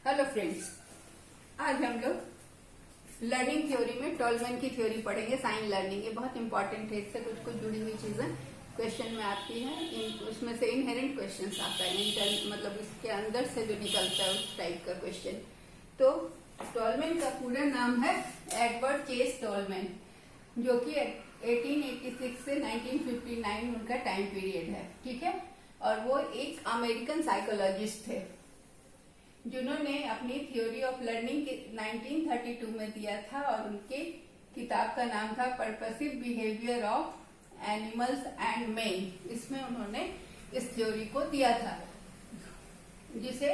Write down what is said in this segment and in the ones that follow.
Hello friends, आज हम लोग लर्निंग थ्योरी में टॉलमैन की थ्योरी पढ़ेंगे। साइन लर्निंग ये बहुत इंपॉर्टेंट है, इससे कुछ कुछ जुड़ी हुई चीजें क्वेश्चन में आती हैं। उसमें से इनहेरेंट क्वेश्चन आता है, मतलब इसके अंदर से जो निकलता है उस टाइप का क्वेश्चन। तो टॉलमैन का पूरा नाम है एडवर्ड चेस टॉलमैन, जो कि 1886 से 1959 उनका टाइम पीरियड है, ठीक है। और वो एक अमेरिकन साइकोलॉजिस्ट थे जिन्होंने अपनी थ्योरी ऑफ लर्निंग 1932 में दिया था, और उनके किताब का नाम था purposive behaviour of animals and man. इसमें उन्होंने इस थ्योरी को दिया था, जिसे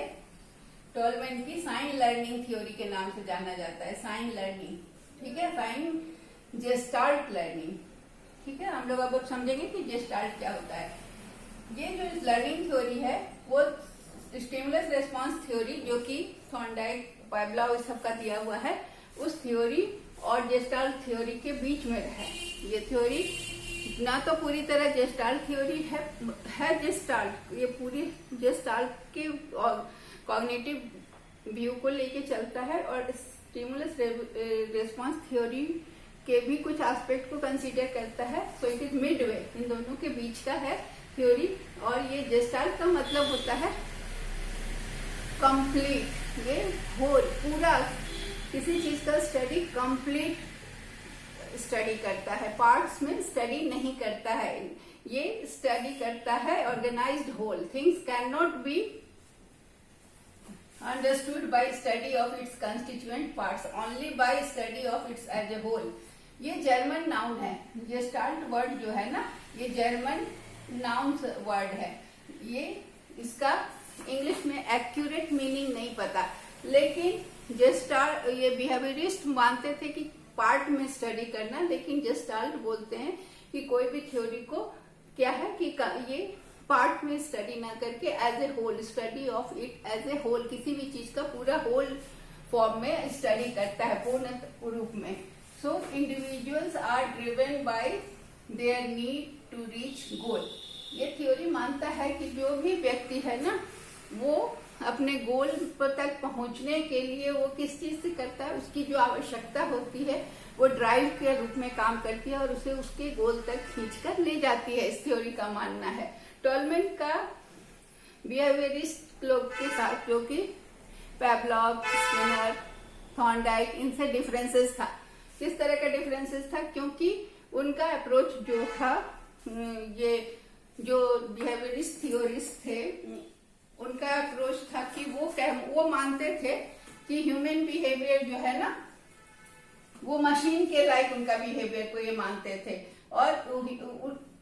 टॉलमैन की साइन लर्निंग थ्योरी के नाम से जाना जाता है। साइन लर्निंग, ठीक है, साइन जेस्टाल्ट लर्निंग, ठीक है। हम लोग अब समझेंगे कि जेस्टाल्ट क्या होता है। ये जो लर्निंग थ्योरी है वो स्टिमुलस रेस्पॉन्स थ्योरी, जो कि थॉर्नडाइक, पावलोव इस सब का दिया हुआ है, उस थ्योरी और जेस्टाल्ट थ्योरी के बीच में है। ये थ्योरी ना तो पूरी तरह जेस्टाल्ट थ्योरी है जेस्टाल्ट, ये पूरी जेस्टाल्ट के कॉग्निटिव व्यू को लेके चलता है, और स्टिमुलस रेस्पॉन्स थ्योरी के भी कुछ एस्पेक्ट को कंसीडर करता है। सो इट इज मिडवे, इन दोनों के बीच का है थ्योरी। और ये जेस्टाल्ट का मतलब होता है कंप्लीट, ये होल, पूरा किसी चीज का स्टडी कंप्लीट स्टडी करता है, पार्ट्स में स्टडी नहीं करता है। ये स्टडी करता है organised whole. Things can not be understood by study of its constituent parts, only by study of its as a whole. ये जर्मन नाउन है, जेस्टाल्ट वर्ड जो है ना, ये जर्मन नाउन वर्ड है। ये इसका इंग्लिश में एक्यूरेट मीनिंग नहीं पता, लेकिन जेस्टाल्ट, ये बिहेवियरिस्ट मानते थे कि पार्ट में स्टडी करना, लेकिन जेस्टाल्ट बोलते हैं कि कोई भी थ्योरी को क्या है कि ये पार्ट में स्टडी ना करके as a whole, study of it as a whole, किसी भी चीज का पूरा होल फॉर्म में स्टडी करता है, पूर्ण रूप में। So individuals are driven by their need to reach goal. ये थ्योरी मानता है कि जो भी व्यक्ति है ना, वो अपने गोल तक पहुंचने के लिए वो किस चीज से करता है, उसकी जो आवश्यकता होती है वो ड्राइव के रूप में काम करती है और उसे उसके गोल तक खींचकर ले जाती है, इस थ्योरी का मानना है। टॉलमैन का बिहेवियरिस्ट लोग के साथ, जो कि पावलोव, स्किनर, थॉर्नडाइक, इनसे डिफरेंसेस था। किस तरह का डिफरेंसेस था? क्योंकि उनका अप्रोच जो था, ये जो बिहेवियरिस्ट थ्योरिस्ट थे, उनका अप्रोच था कि वो मानते थे कि ह्यूमन बिहेवियर जो है ना, वो मशीन के लाइक उनका बिहेवियर को ये मानते थे। और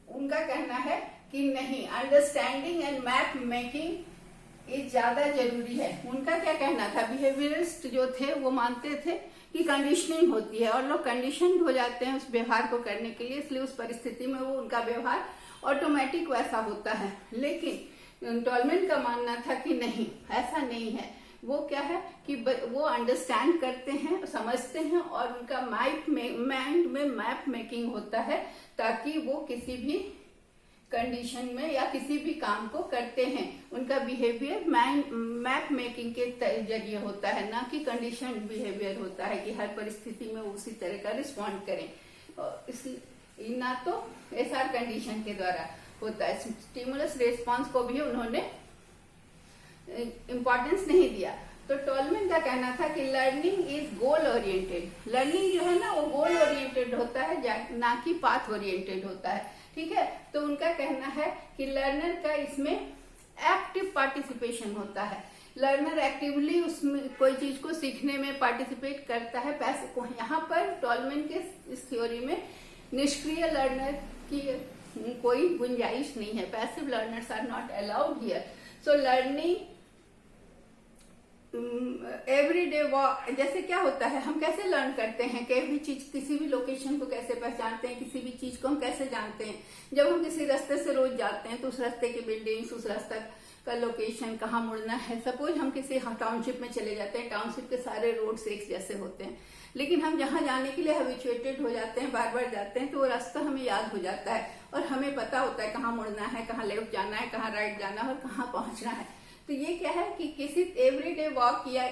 उनका कहना है कि नहीं, अंडरस्टैंडिंग एंड मैप मेकिंग ये ज्यादा जरूरी है। उनका क्या कहना था? बिहेवियरिस्ट जो थे वो मानते थे कि कंडीशनिंग होती है और लोग कंडीशन हो जाते हैं उस व्यवहार को करने के लिए, इसलिए उस परिस्थिति में वो उनका व्यवहार ऑटोमेटिक वैसा होता है। लेकिन टॉलमैन का मानना था कि नहीं, ऐसा नहीं है। वो क्या है कि वो अंडरस्टैंड करते हैं, समझते हैं, और उनका माइंड में मैप मेकिंग होता है, ताकि वो किसी भी कंडीशन में या किसी भी काम को करते हैं। उनका बिहेवियर मैप मेकिंग के जरिए होता है, ना कि कंडीशन बिहेवियर होता है कि हर परिस्थिति में उसी तरह का रिस्पॉन्ड करें। ना तो एसआर कंडीशन के द्वारा होता है। स्टिमुलस रेस्पॉन्स को भी उन्होंने इम्पोर्टेंस नहीं दिया। तो टॉलमैन का कहना था कि learning is goal oriented. Learning जो है ना, वो गोल ओरिएंटेड होता है, ना कि पाथ ओरिएंटेड होता है, ठीक है। तो उनका कहना है कि लर्नर का इसमें एक्टिव पार्टिसिपेशन होता है। लर्नर एक्टिवली उसमें कोई चीज को सीखने में पार्टिसिपेट करता है। यहाँ पर टॉलमैन के इस थ्योरी में निष्क्रिय लर्नर की कोई गुंजाइश नहीं है। Passive learners are not allowed here. So learning everyday walk, जैसे क्या होता है, हम कैसे लर्न करते हैं, कोई चीज, किसी भी लोकेशन को कैसे पहचानते हैं, किसी भी चीज को हम कैसे जानते हैं। जब हम किसी रास्ते से रोज जाते हैं तो उस रास्ते की बिल्डिंग्स, उस रास्ते का लोकेशन, कहाँ मुड़ना है। सपोज हम किसी टाउनशिप में चले जाते हैं, टाउनशिप के सारे रोड्स एक जैसे होते हैं, लेकिन हम जहाँ जाने के लिए हैबिचुएटेड हो जाते हैं, बार बार जाते हैं, तो वो रास्ता हमें याद हो जाता है और हमें पता होता है कहाँ मुड़ना है, कहाँ लेफ्ट जाना है, कहाँ राइट जाना है और कहाँ पहुंचना है। तो ये क्या है कि किसी एवरीडे वॉक या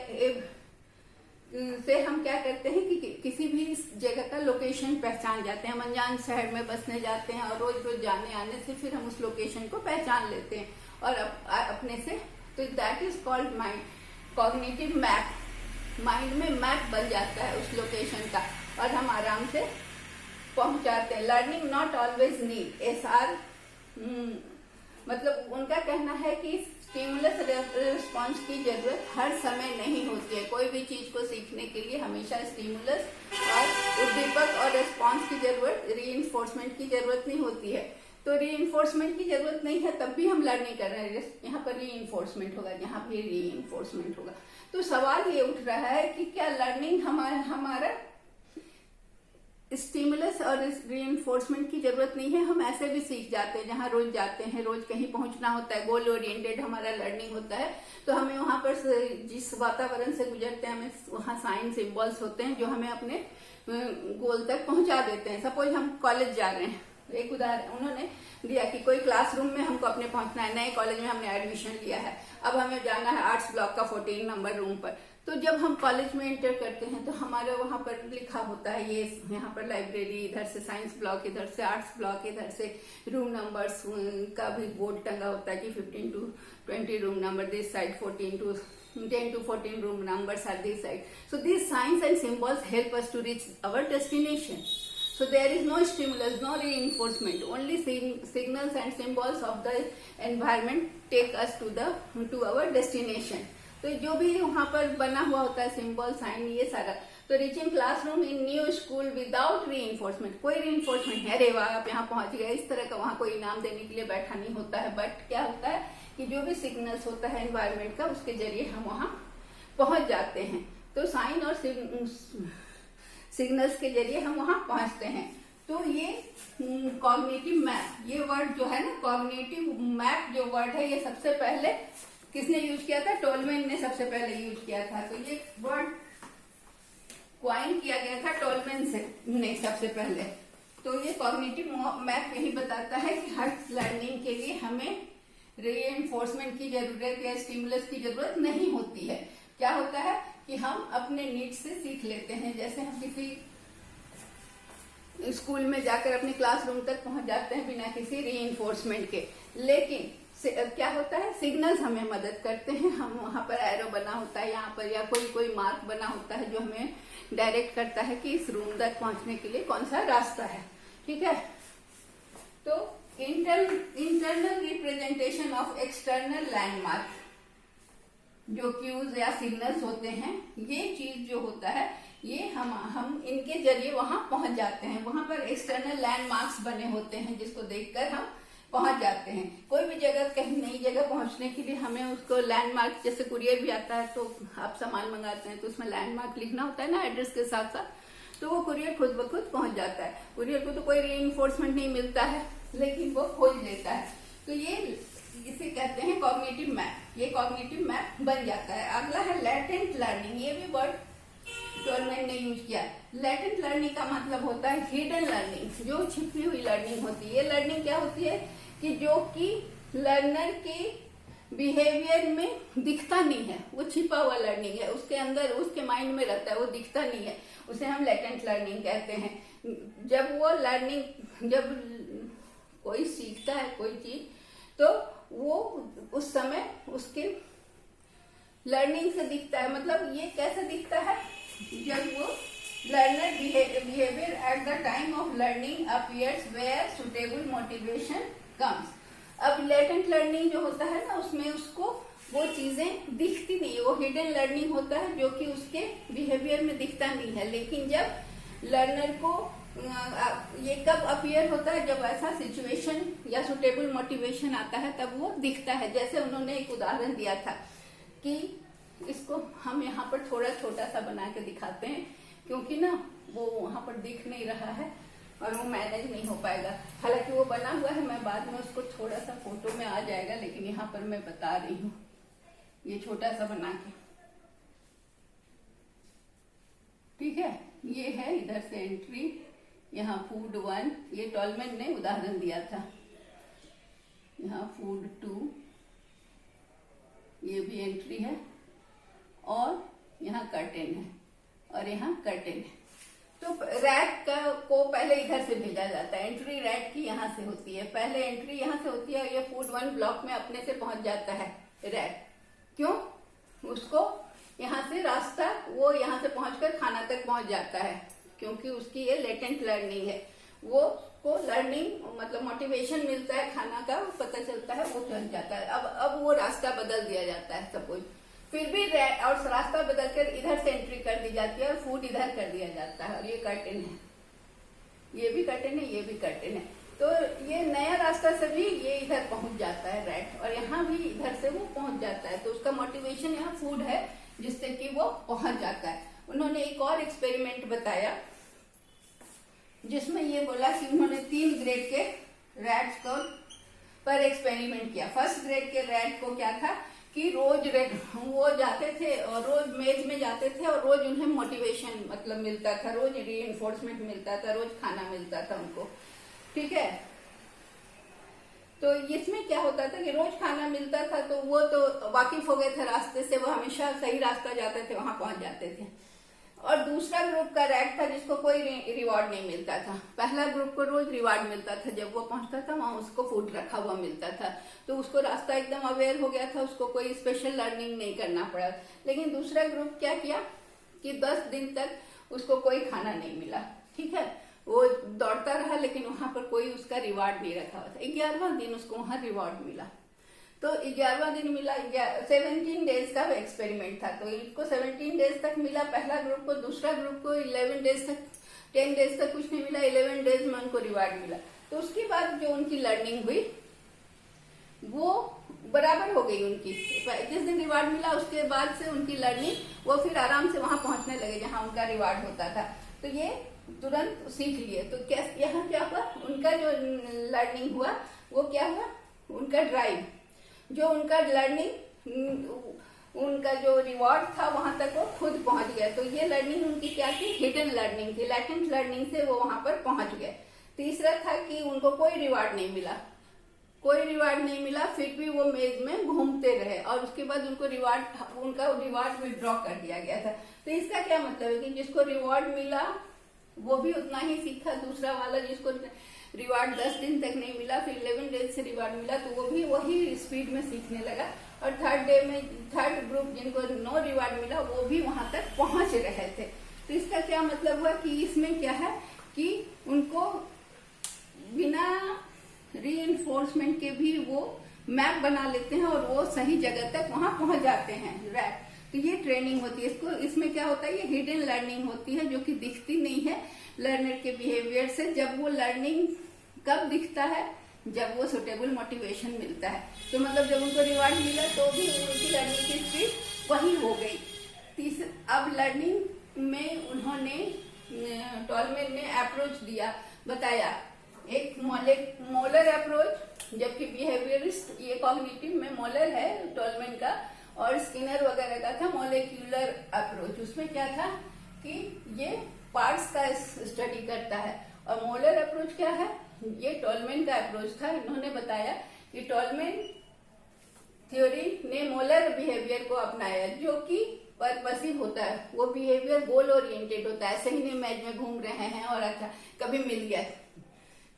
से हम क्या करते हैं कि किसी भी जगह का लोकेशन पहचान जाते हैं। हम अनजान शहर में बसने जाते हैं और रोज रोज जाने आने से फिर हम उस लोकेशन को पहचान लेते हैं और अपने से, तो that is called mind, cognitive map. Mind में मैप बन जाता है उस लोकेशन का और हम आराम से पहुंच जाते हैं। Learning not always need SR, मतलब उनका कहना है कि स्टिमुलस रिस्पॉन्स की जरूरत हर समय नहीं होती है। कोई भी चीज को सीखने के लिए हमेशा स्टिमुलस और उद्दीपक और रिस्पॉन्स की जरूरत, रीइंफोर्समेंट की जरूरत नहीं होती है। तो रीइंफोर्समेंट की जरूरत नहीं है तब भी हम लर्निंग कर रहे हैं। यहाँ पर रीइंफोर्समेंट होगा, यहाँ भी रीइंफोर्समेंट होगा। तो सवाल ये उठ रहा है कि क्या लर्निंग हमारा स्टिमुलस और रीइंफोर्समेंट की जरूरत नहीं है, हम ऐसे भी सीख जाते हैं। जहाँ रोज जाते हैं, रोज कहीं पहुंचना होता है, गोल ओरिएंटेड हमारा लर्निंग होता है, तो हमें वहां पर जिस वातावरण से गुजरते हैं हमें वहाँ साइन सिंबल्स होते हैं जो हमें अपने गोल तक पहुंचा देते हैं। सपोज हम कॉलेज जा रहे हैं, एक उदाहरण उन्होंने दिया कि कोई क्लासरूम में हमको अपने पहुंचना है, नए कॉलेज में हमने एडमिशन लिया है, अब हमें जाना है आर्ट्स ब्लॉक का 14 नंबर रूम पर। तो जब हम कॉलेज में एंटर करते हैं तो हमारे वहां पर लिखा होता है, ये यहाँ पर लाइब्रेरी, इधर से साइंस ब्लॉक, इधर से आर्ट्स ब्लॉक, इधर से रूम नंबर्स का भी बोर्ड टंगा होता है कि 15 to 20 room number this side, 10 to 14 room numbers are this side. So these signs and symbols help us to reach our destination. So there is no stimulus, no reinforcement. Only signals and symbols of the environment take us to our destination. तो जो भी वहाँ पर बना हुआ होता है symbol, sign, ये सारा। तो रीचिंग क्लासरूम इन न्यू स्कूल विदाउट रीइंफोर्समेंट, कोई रीइंफोर्समेंट है, अरे वाह आप यहाँ पहुंच गए, इस तरह का वहाँ कोई इनाम देने के लिए बैठा नहीं होता है। बट क्या होता है कि जो भी सिग्नल्स होता है एनवायरमेंट का, उसके जरिए हम वहाँ पहुंच जाते हैं। तो साइन और सिग्नल्स के जरिए हम वहाँ पहुंचते हैं। तो ये कॉग्निटिव मैप, ये वर्ड जो है ना, कॉग्निटिव मैप जो वर्ड है, ये सबसे पहले किसने यूज किया था? टोलमैन ने सबसे पहले यूज किया था। तो ये वर्ड क्वाइन किया गया था टोलमैन ने सबसे पहले। तो ये कॉग्निटिव मैप यही बताता है कि हर लर्निंग के लिए हमें रीइंफोर्समेंट की जरूरत या स्टिमुलस की जरूरत नहीं होती है। क्या होता है कि हम अपने नीड से सीख लेते हैं। जैसे हम किसी स्कूल में जाकर अपने क्लासरूम तक पहुंच जाते हैं बिना किसी रीइंफोर्समेंट के। लेकिन क्या होता है, सिग्नल्स हमें मदद करते हैं। हम वहां पर एरो बना होता है यहाँ पर, या कोई मार्क बना होता है जो हमें डायरेक्ट करता है कि इस रूम तक पहुंचने के लिए कौन सा रास्ता है। ठीक है। तो internal representation of external landmark, जो क्यूज या सिग्नल्स होते हैं, ये चीज जो होता है ये हम इनके जरिए वहां पहुंच जाते हैं। वहां पर एक्सटर्नल लैंडमार्क्स बने होते हैं जिसको देखकर हम पहुंच जाते हैं। कोई भी जगह, कहीं नई जगह पहुंचने के लिए हमें उसको लैंडमार्क, जैसे कुरियर भी आता है तो आप सामान मंगाते हैं तो उसमें लैंडमार्क लिखना होता है ना एड्रेस के साथ साथ, तो वो कुरियर खुद ब खुद पहुंच जाता है। कुरियर को तो कोई रीइंफोर्समेंट नहीं मिलता है, लेकिन वो खोज लेता है। तो ये इसे कहते हैं कॉग्निटिव मैप। ये कॉग्निटिव मैप बन जाता है। अगला है लेटेंट लर्निंग। ये भी वर्ड टोलमैन ने यूज किया। लेटेंट लर्निंग का मतलब होता है हिडन लर्निंग, जो छिपी हुई लर्निंग होती है। ये लर्निंग क्या होती है कि जो कि लर्नर के बिहेवियर में दिखता नहीं है, वो छिपा हुआ लर्निंग है, उसके अंदर, उसके माइंड में रहता है, वो दिखता नहीं है, उसे हम लेटेंट लर्निंग कहते हैं। जब वो लर्निंग, जब कोई सीखता है कोई चीज, तो वो उस समय उसके लर्निंग से दिखता है। मतलब ये कैसे दिखता है? जब वो learner behaviour at the time of learning appears where suitable motivation comes. अब लेटेंट लर्निंग जो होता है ना, उसमें उसको वो चीजें दिखती नहीं है, वो हिडन लर्निंग होता है जो कि उसके बिहेवियर में दिखता नहीं है। लेकिन जब लर्नर को ये कब अपीयर होता है? जब ऐसा सिचुएशन या सुटेबल मोटिवेशन आता है, तब वो दिखता है। जैसे उन्होंने एक उदाहरण दिया था कि इसको हम यहाँ पर थोड़ा छोटा सा बना के दिखाते हैं, क्योंकि ना वो वहां पर दिख नहीं रहा है और वो मैनेज नहीं हो पाएगा। हालांकि वो बना हुआ है, मैं बाद में उसको थोड़ा सा फोटो में आ जाएगा, लेकिन यहाँ पर मैं बता रही हूँ ये छोटा सा बना के। ठीक है, ये है इधर से एंट्री, यहाँ फूड 1, ये टोलमैन ने उदाहरण दिया था। यहाँ फूड 2, ये भी एंट्री है और यहाँ कर्टेन है और यहाँ कर्टेन है। तो रैट को पहले इधर से भेजा जाता है, एंट्री रैट की यहाँ से होती है, पहले एंट्री यहाँ से होती है और ये फूड 1 ब्लॉक में अपने से पहुंच जाता है रैट। क्यों? उसको यहाँ से रास्ता, वो यहाँ से पहुंचकर खाना तक पहुंच जाता है, क्योंकि उसकी ये लेटेंट लर्निंग है, वो को लर्निंग मतलब मोटिवेशन मिलता है, खाना का पता चलता है, वो चल जाता है। अब वो रास्ता बदल दिया जाता है सपोज, फिर भी और रास्ता बदलकर इधर से एंट्री कर दी जाती है और फूड इधर कर दिया जाता है। और ये कर्टेन है, ये भी कर्टेन है, ये भी कर्टेन है। तो ये नया रास्ता से भी ये इधर पहुंच जाता है रैट, और यहाँ भी इधर से वो पहुंच जाता है। तो उसका मोटिवेशन यहाँ फूड है जिससे कि वो पहुंच जाता है। उन्होंने एक और एक्सपेरिमेंट बताया जिसमें ये बोला कि उन्होंने 3 ग्रेड के रैट्स को पर एक्सपेरिमेंट किया। फर्स्ट ग्रेड के रैट को क्या था कि रोज वो जाते थे और रोज मेज में जाते थे और रोज उन्हें मोटिवेशन मतलब मिलता था, रोज रीइंफोर्समेंट मिलता था, रोज खाना मिलता था उनको, ठीक है। तो इसमें क्या होता था कि रोज खाना मिलता था तो वो तो वाकिफ हो गए थे रास्ते से, वो हमेशा सही रास्ता जाते थे, वहां पहुंच जाते थे। और दूसरा ग्रुप का रैट था जिसको कोई रिवॉर्ड नहीं मिलता था। पहला ग्रुप को रोज रिवॉर्ड मिलता था, जब वो पहुंचता था वहां उसको फूड रखा हुआ मिलता था, तो उसको रास्ता एकदम अवेयर हो गया था, उसको कोई स्पेशल लर्निंग नहीं करना पड़ा। लेकिन दूसरा ग्रुप क्या किया कि 10 दिन तक उसको कोई खाना नहीं मिला, ठीक है, वो दौड़ता रहा लेकिन वहां पर कोई उसका रिवॉर्ड नहीं रखा हुआ था। 11वां दिन उसको वहां रिवॉर्ड मिला। तो 11वां दिन मिला, 17 डेज का एक्सपेरिमेंट था, तो इनको 17 डेज तक मिला पहला ग्रुप को, दूसरा ग्रुप को 11 डेज तक, 10 डेज तक कुछ नहीं मिला, 11 डेज में उनको रिवॉर्ड मिला। तो उसके बाद जो उनकी लर्निंग हुई वो बराबर हो गई उनकी। जिस दिन रिवॉर्ड मिला उसके बाद से उनकी लर्निंग, वो फिर आराम से वहां पहुंचने लगे जहां उनका रिवॉर्ड होता था। तो ये तुरंत सीख लिए। तो क्या यहाँ क्या हुआ, उनका जो लर्निंग हुआ वो क्या हुआ, उनका ड्राइव, जो उनका लर्निंग, उनका जो रिवॉर्ड था वहां तक वो खुद पहुंच गया। तो ये लर्निंग उनकी क्या थी, हिडन लर्निंग थी, लैटेंट लर्निंग से वो वहां पर पहुंच गए। तीसरा था कि उनको कोई रिवॉर्ड नहीं मिला, कोई रिवॉर्ड नहीं मिला, फिर भी वो मेज में घूमते रहे और उसके बाद उनको उनका रिवॉर्ड विड्रॉ कर दिया गया था। तो इसका क्या मतलब है कि जिसको रिवॉर्ड मिला वो भी उतना ही सीखा, दूसरा वाला जिसको रिवॉर्ड 10 दिन तक नहीं मिला, फिर 11 डेज से रिवॉर्ड मिला, तो वो भी वही स्पीड में सीखने लगा। और थर्ड ग्रुप जिनको नो रिवॉर्ड मिला वो भी वहां तक पहुंच रहे थे। तो इसका क्या मतलब हुआ कि इसमें क्या है कि उनको बिना रीइंफोर्समेंट के भी वो मैप बना लेते हैं और वो सही जगह तक वहां पहुंच जाते हैं रैट। तो ये ट्रेनिंग होती है। इसमें क्या होता है, ये हिडन लर्निंग होती है जो कि दिखती नहीं है लर्नर के बिहेवियर से। जब वो लर्निंग कब दिखता है, जब वो सुटेबल मोटिवेशन मिलता है। तो मतलब जब उनको रिवॉर्ड मिला तो भी उनकी लर्निंग की स्पीड वही हो गई। अब लर्निंग में उन्होंने टॉलमैन ने अप्रोच दिया, बताया एक मोलर अप्रोच, जबकि बिहेवियरिस्ट ये कॉग्निटिव में मोलर है टॉलमैन का, और स्किनर वगैरह का था मोलिक्यूलर अप्रोच। उसमें क्या था कि ये पार्ट्स का स्टडी करता है। और मोलर अप्रोच क्या है, ये टॉलमैन का अप्रोच था। इन्होंने बताया कि टॉलमैन थ्योरी ने मोलर बिहेवियर को अपनाया जो कि पर्पसिव होता है, वो बिहेवियर गोल ओरिएंटेड होता है। ऐसे ही नहीं मैच में घूम रहे हैं और अच्छा कभी मिल गया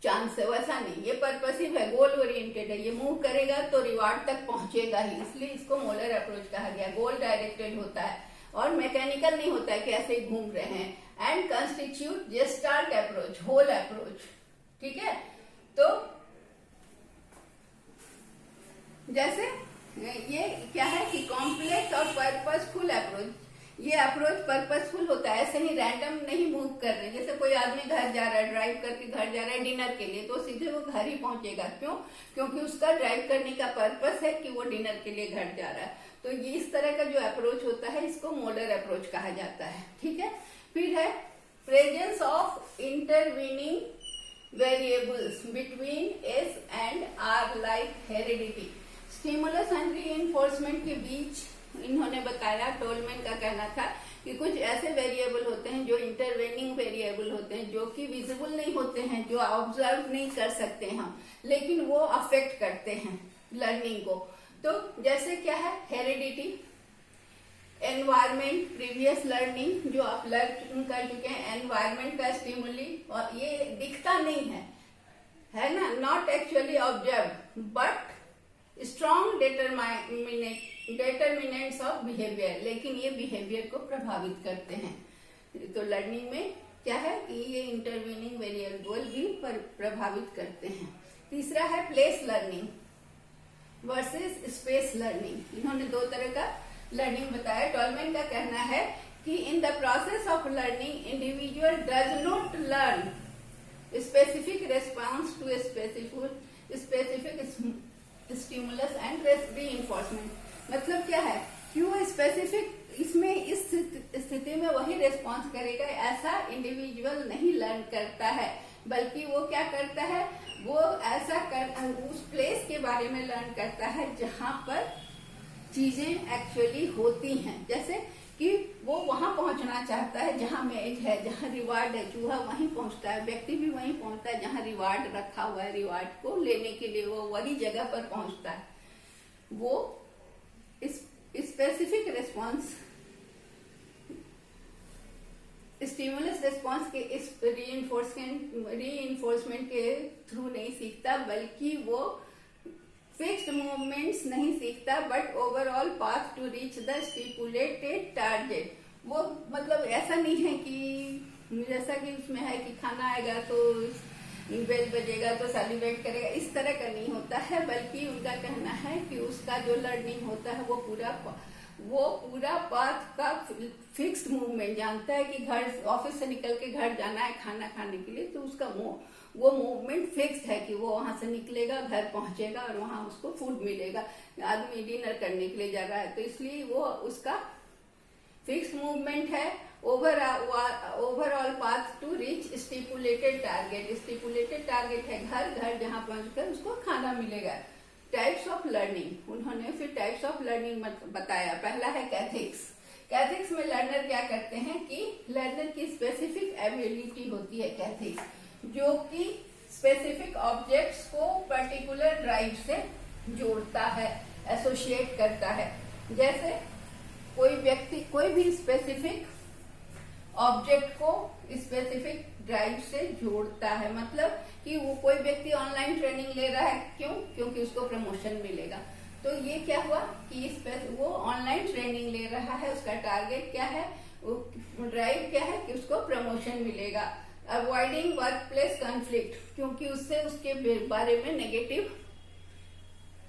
चांस से, वैसा नहीं, ये पर्पसिव है, गोल ओरिएंटेड है, ये मूव करेगा तो रिवार्ड तक पहुंचेगा ही, इसलिए इसको मोलर अप्रोच कहा गया। गोल डायरेक्टेड होता है और मैकेनिकल नहीं होता है कि ऐसे ही घूम रहे हैं। And constitute gestalt approach, whole approach, ठीक है। तो जैसे ये क्या है कि कॉम्प्लेक्स और पर्पसफुल अप्रोच, ये अप्रोच पर्पसफुल होता है, ऐसे ही रैंडम नहीं मूव कर रहे। जैसे कोई आदमी घर जा रहा है, ड्राइव करके घर जा रहा है डिनर के लिए, तो सीधे वो घर ही पहुंचेगा। क्यों? क्योंकि उसका ड्राइव करने का पर्पस है कि वो डिनर के लिए घर जा रहा है। तो ये इस तरह का जो अप्रोच होता है इसको मोलर अप्रोच कहा जाता है, ठीक है। फिर है presence of intervening variables between S and R like heredity. Stimulus and reinforcement के बीच इन्होंने बताया, टोलमैन का कहना था कि कुछ ऐसे वेरिएबल होते हैं जो इंटरवेनिंग वेरिएबल होते हैं, जो कि विजिबल नहीं होते हैं, जो ऑब्जर्व नहीं कर सकते हम, लेकिन वो अफेक्ट करते हैं लर्निंग को। तो जैसे क्या है, हेरिडिटी, एनवायरमेंट, प्रीवियस लर्निंग जो आप लर्न कर चुके हैं, एनवायरमेंट का स्टिमुली, और ये दिखता नहीं है ना, not actually observe but strong determinants of behaviour, लेकिन ये बिहेवियर को प्रभावित करते हैं। तो लर्निंग में क्या है कि ये इंटरवीनिंग वेरिएबल भी प्रभावित करते हैं। तीसरा है place learning versus space learning. इन्होंने दो तरह का लर्निंग बताया। टॉलमैन का कहना है कि in the process of learning individual does not learn specific response to specific stimulus and reinforcement. मतलब क्या है कि वो स्पेसिफिक इसमें इस स्थिति में वही रेस्पॉन्स करेगा, ऐसा इंडिविजुअल नहीं लर्न करता है, बल्कि वो क्या करता है, वो ऐसा उस प्लेस के बारे में लर्न करता है जहां पर चीजें एक्चुअली होती हैं। जैसे कि वो वहां पहुंचना चाहता है जहां मेज है, जहां रिवार्ड है, चूहा वहीं पहुंचता है, व्यक्ति भी वहीं पहुंचता है जहां रिवार्ड रखा हुआ है, रिवार्ड को लेने के लिए वो वही जगह पर पहुंचता है। वो स्पेसिफिक रेस्पॉन्स स्टिमुलस रेस्पॉन्स के इस रीइंफोर्समेंट के थ्रू नहीं सीखता, बल्कि वो फिक्स्ड मूवमेंट्स नहीं सीखता, but overall path to reach the stipulated target. वो मतलब ऐसा नहीं है कि जैसा कि उसमें है कि खाना आएगा तो बेल बजेगा तो सेलिब्रेट करेगा, इस तरह का नहीं होता है, बल्कि उनका कहना है कि उसका जो लर्निंग होता है वो पूरा पाथ का फिक्स्ड मूवमेंट जानता है कि घर ऑफिस से निकल के घर जाना है खाना खाने के लिए, तो उसका वो मूवमेंट फिक्स्ड है कि वो वहां से निकलेगा, घर पहुंचेगा और वहां उसको फूड मिलेगा। आदमी डिनर करने के लिए जा रहा है तो इसलिए वो उसका फिक्स्ड मूवमेंट है। Overall path to reach stipulated target, stipulated target है घर जहां पहुंचकर उसको खाना मिलेगा। टाइप्स ऑफ लर्निंग, उन्होंने फिर टाइप्स ऑफ लर्निंग बताया। पहला है कैथिक्स। कैथिक्स में लर्नर क्या करते हैं कि लर्नर की स्पेसिफिक एबिलिटी होती है कैथिक्स, जो कि स्पेसिफिक ऑब्जेक्ट्स को पर्टिकुलर ड्राइव से जोड़ता है, एसोसिएट करता है। जैसे कोई व्यक्ति कोई भी स्पेसिफिक ऑब्जेक्ट को स्पेसिफिक ड्राइव से जोड़ता है, मतलब कि वो कोई व्यक्ति ऑनलाइन ट्रेनिंग ले रहा है, क्योंकि उसको प्रमोशन मिलेगा। तो ये क्या हुआ कि वो ऑनलाइन ट्रेनिंग ले रहा है, उसका टारगेट क्या है, ड्राइव क्या है कि उसको प्रमोशन मिलेगा। अवॉइडिंग वर्क प्लेस कॉन्फ्लिक्ट, क्योंकि उससे उसके बारे में नेगेटिव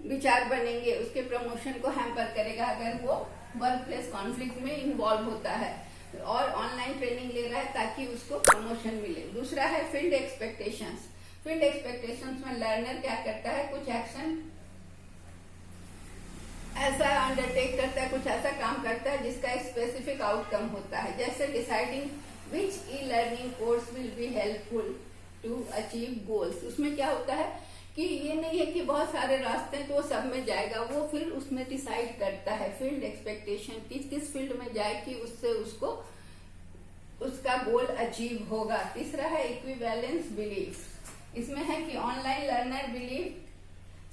विचार बनेंगे, उसके प्रमोशन को हैम्पर करेगा अगर वो वर्क प्लेस कॉन्फ्लिक्ट में इन्वॉल्व होता है। और ऑनलाइन ट्रेनिंग ले रहा है ताकि उसको प्रमोशन मिले। दूसरा है फील्ड एक्सपेक्टेशंस। फील्ड एक्सपेक्टेशंस में लर्नर क्या करता है, कुछ एक्शन ऐसा अंडरटेक करता है, कुछ ऐसा काम करता है जिसका एक स्पेसिफिक आउटकम होता है। जैसे deciding which e learning course will be helpful to achieve goals. उसमें क्या होता है कि ये नहीं है कि बहुत सारे रास्ते हैं तो वो सब में जाएगा, वो फिर उसमें डिसाइड करता है फील्ड एक्सपेक्टेशन किस फील्ड में जाए कि उससे उसको उसका गोल अचीव होगा। तीसरा है इक्विवेलेंस बिलीफ। इसमें है कि ऑनलाइन लर्नर बिलीव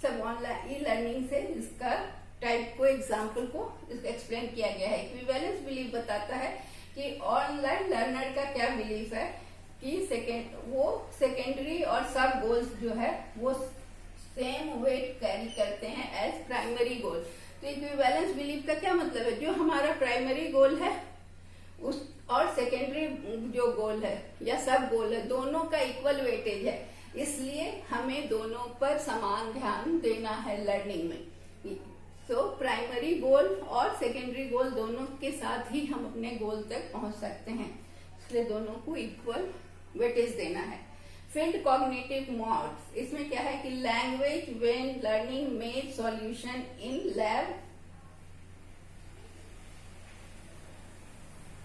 सब ऑनलाइन ई लर्निंग से इसका टाइप को एग्जाम्पल को एक्सप्लेन किया गया है। इक्विवेलेंस बिलीफ बताता है कि ऑनलाइन लर्नर का क्या बिलीफ है कि सेकेंडरी और सब गोल्स जो है वो सेम वेट कैरी करते हैं एज प्राइमरी गोल। तो इक्विवेलेंस बिलीफ का क्या मतलब है, जो हमारा प्राइमरी गोल है उस और सेकेंडरी जो गोल है या सब गोल है, दोनों का इक्वल वेटेज है, इसलिए हमें दोनों पर समान ध्यान देना है लर्निंग में। तो प्राइमरी गोल और सेकेंडरी गोल दोनों के साथ ही हम अपने गोल तक पहुंच सकते हैं, इसलिए दोनों को इक्वल वेटेज देना है। फील्ड कॉग्निटिव मोड्स, इसमें क्या है कि language when learning made solution in lab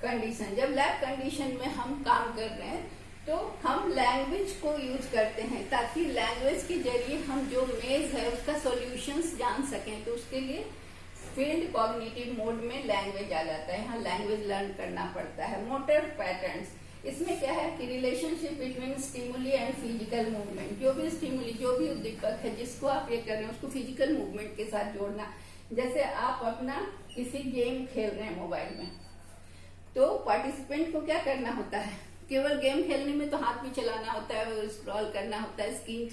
condition. जब लैब कंडीशन में हम काम कर रहे हैं तो हम लैंग्वेज को यूज करते हैं ताकि लैंग्वेज के जरिए हम जो मेज है उसका सॉल्यूशंस जान सकें। तो उसके लिए फील्ड कॉग्निटिव मोड में लैंग्वेज आ जाता है, यहाँ लैंग्वेज लर्न करना पड़ता है। मोटर पैटर्न्स, इसमें क्या है कि relationship between stimuli and physical movement, जो भी स्टिमुली, जो भी उद्दीपक है जिसको आप ये कर रहे हैं उसको फिजिकल मूवमेंट के साथ जोड़ना। जैसे आप अपना किसी गेम खेल रहे हैं मोबाइल में, तो पार्टिसिपेंट को क्या करना होता है, केवल गेम खेलने में तो हाथ भी चलाना होता है, स्क्रॉल करना होता है, स्क्रीन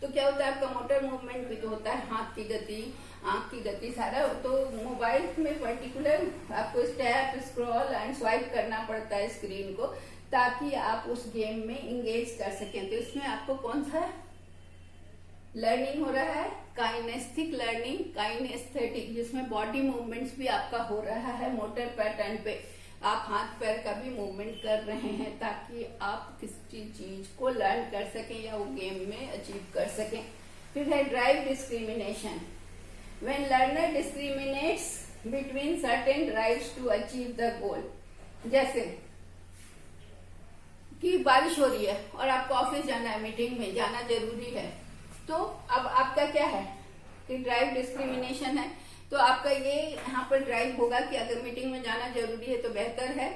तो क्या होता है आपका मोटर मूवमेंट भी तो होता है, हाथ की गति, आंख की गति, सारा। तो मोबाइल में पर्टिकुलर आपको स्टैप, स्क्रॉल एंड स्वाइप करना पड़ता है स्क्रीन को, ताकि आप उस गेम में इंगेज कर सकें। तो इसमें आपको कौन सा लर्निंग हो रहा है, काइनेस्थेटिक लर्निंग, काइनेस्थेटिक, जिसमें बॉडी मूवमेंट्स भी आपका हो रहा है, मोटर पैटर्न पे आप हाथ पैर का भी मूवमेंट कर रहे हैं, ताकि आप किसी चीज को लर्न कर सकें या वो गेम में अचीव कर सकें। फिर है drive discrimination, when learner discriminates between certain drives to achieve the goal. जैसे कि बारिश हो रही है और आपको ऑफिस जाना है, मीटिंग में जाना जरूरी है, तो अब आपका क्या है कि ड्राइव डिस्क्रिमिनेशन है। तो आपका ये यहाँ पर ड्राइव होगा कि अगर मीटिंग में जाना जरूरी है तो बेहतर है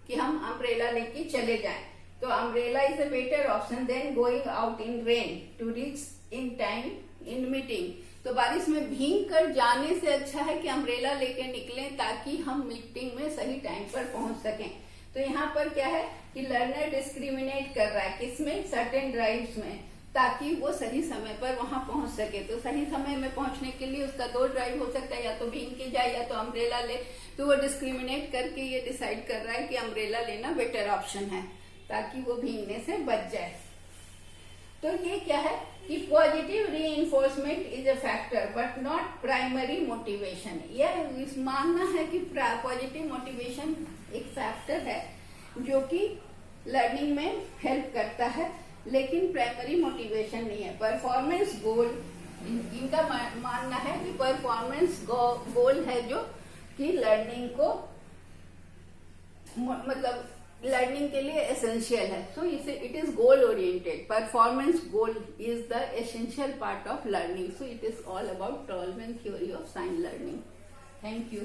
कि हम अम्ब्रेला लेके चले जाएं। तो umbrella is a better option than going out in rain to reach in time in meeting. तो बारिश में भीग कर जाने से अच्छा है कि अम्ब्रेला लेके निकलें, ताकि हम मीटिंग में सही टाइम पर पहुंच सकें। तो यहाँ पर क्या है कि लर्नर डिस्क्रिमिनेट कर रहा है किसमें, सर्टेन ड्राइव्स में, ताकि वो सही समय पर वहां पहुंच सके। तो सही समय में पहुंचने के लिए उसका दो ड्राइव हो सकता है, या तो भीग के जाए या तो अम्ब्रेला ले। तो वो डिस्क्रिमिनेट करके ये डिसाइड कर रहा है कि अम्ब्रेला लेना बेटर ऑप्शन है, ताकि वो भीगने से बच जाए। तो ये क्या है कि positive reinforcement is a factor but not primary motivation. यह मानना है कि पॉजिटिव मोटिवेशन एक फैक्टर है जो कि लर्निंग में हेल्प करता है, लेकिन प्राइमरी मोटिवेशन नहीं है। परफॉर्मेंस गोल, इनका मानना है कि परफॉर्मेंस गोल है जो कि लर्निंग को, मतलब लर्निंग के लिए एसेंशियल है। सो इसे it is goal oriented, performance goal is the essential part of learning. So it is all about tall man theory of sine learning. Thank you.